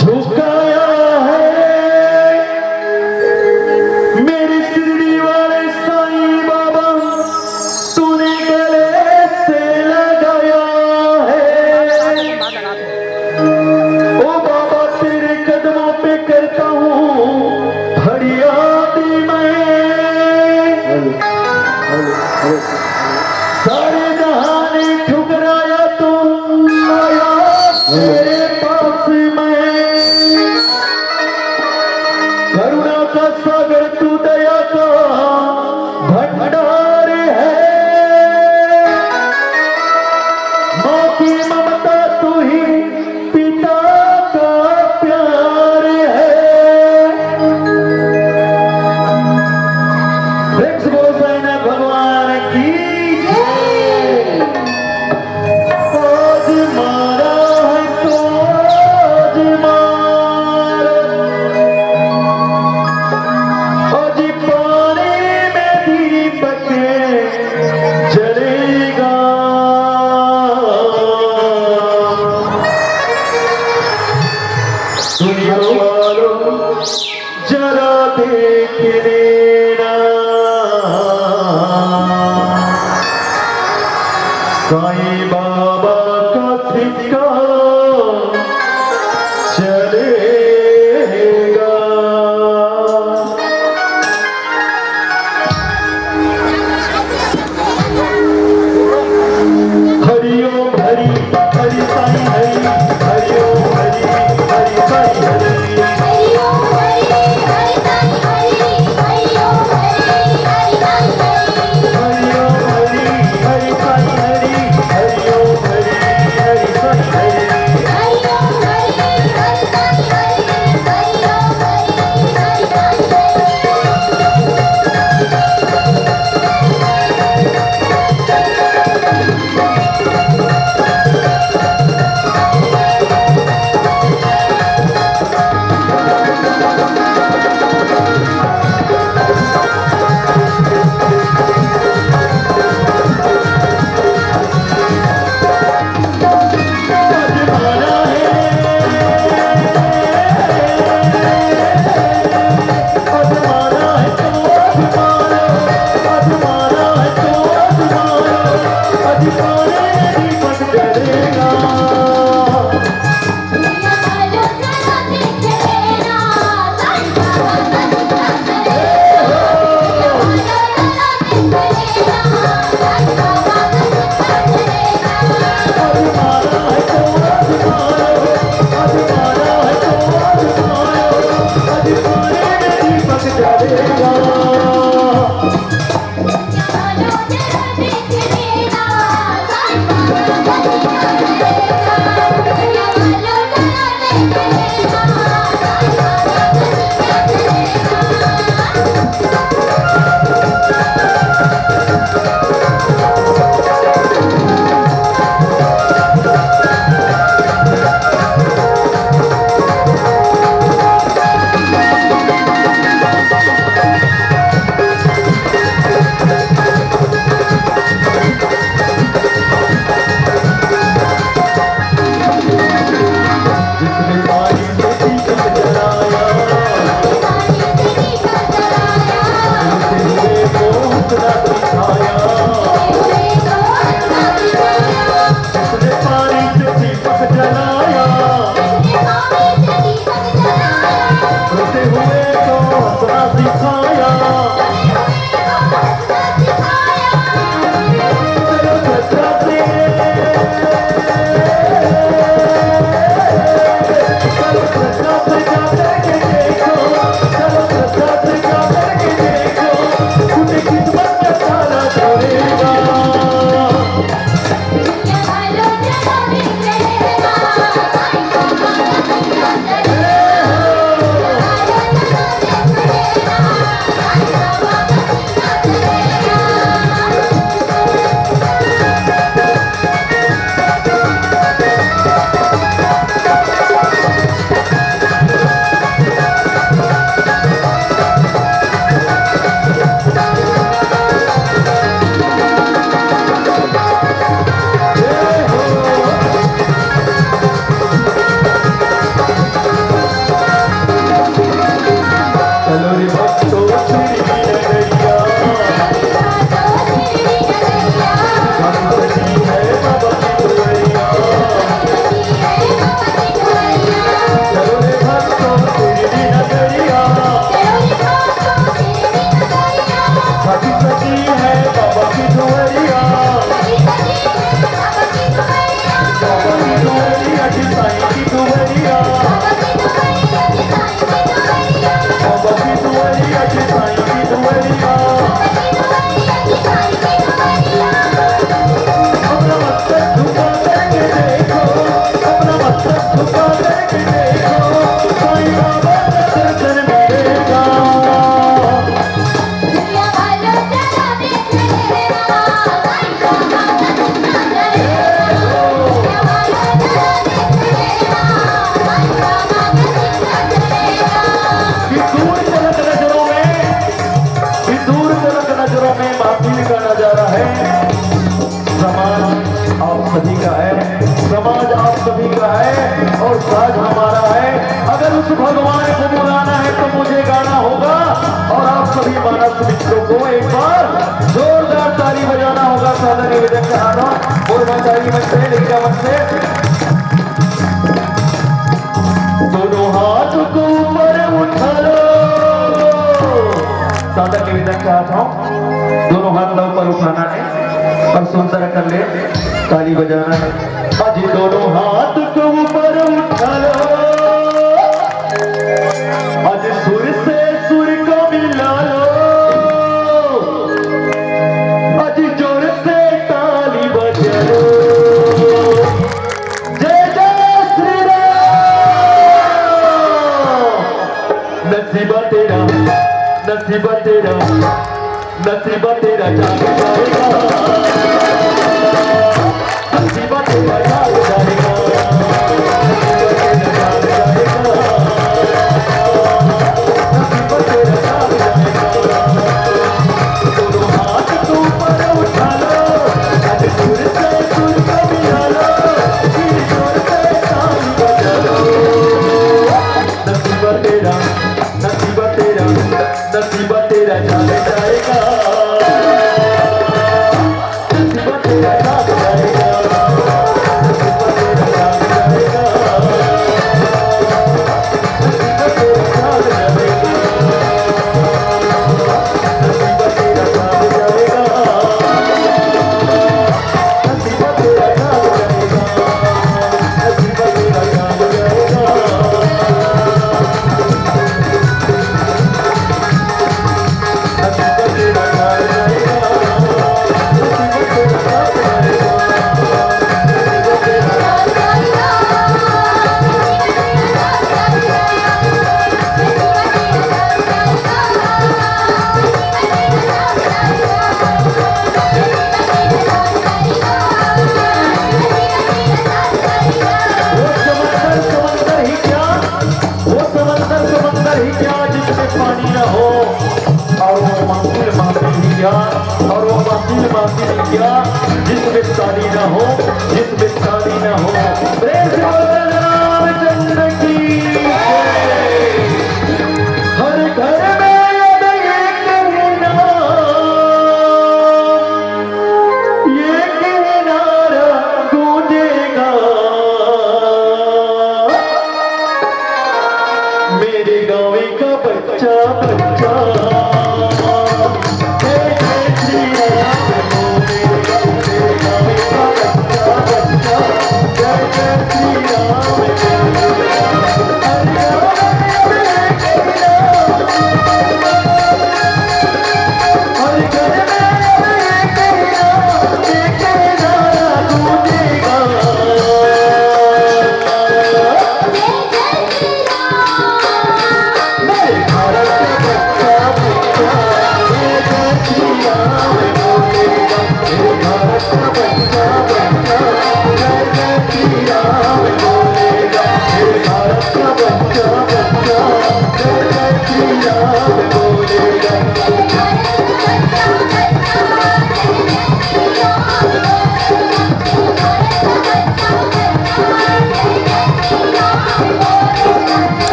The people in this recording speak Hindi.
झुकाया है मेरी शिरडी वाले साईं बाबा, तूने गले से लगाया है। ओ बाबा तेरे कदमों पे करता हूँ फरियाद मैं, सारे जहां ने ठुकराया तो आया तेरे पास मैं। करुणा का सागर तू दया का भंडार है, माँ की ममता तू ही पिता का प्यार है। वृक्ष बोलो साईनाथ भगवान की जय। आज मारा है तो आज मारा, आज पानी में दीपक जलेगा। दुनिया वालों जरा देख लेना, साईं बाबा का सिक्का चलेगा। हरिओम हरि हरि साईं हरि, हरिओम हरि हरि साईं हरि। हरिओम हरि हरि साईं हरि, हरिओम हरि हरि साईं हरि। हरिओम हरि हरि साईं हरि, हरिओम हरि हरि साईं हरि। सभी का है, समाज आप सभी का है और साज हमारा है। अगर उस भगवान को बुलाना है तो मुझे गाना होगा और आप सभी मानस मित्रों को एक बार जोरदार ताली बजाना होगा। सादा निवेदन के हाथों ताली मन से लिखा मन से दोनों हाथ को ऊपर उठा लो। सादा निवेदन के हाथों दोनों हाथ ऊपर उठाना है और सुंदर कर ले ताली बजाना है। आज दोनों हाथ को ऊपर उठा लो, आज सुर से सुर को मिला लो, आज जोर से ताली बजा लो। जय जय श्री राम। नसीबा तेरा नसीबा तेरा नसीबा तेरा जाग जाएगा, नसीबा तेरा जाग जाएगा, नसीबा तेरा जाग जाएगा। दोनों हाथ को ऊपर उठा लो, आज सुर से सुर को मिला लो, फिर जोर से ताली बजा लो। नसीबा तेरा नसीबा तेरा नसीबा तेरा जाग जाएगा, नसीबा तेरा जाग जाएगा, नसीबा तेरा जाग जाएगा, नसीबा तेरा जाग जाएगा, नसीबा तेरा जाग जाएगा, नसीबा तेरा जाग जाएगा, नसीबा तेरा जाग जाएगा। पानी न हो और वो मंदिर माफी क्या, और वो मंदिर माफी क्या जिसमें ताली न हो, जिसमें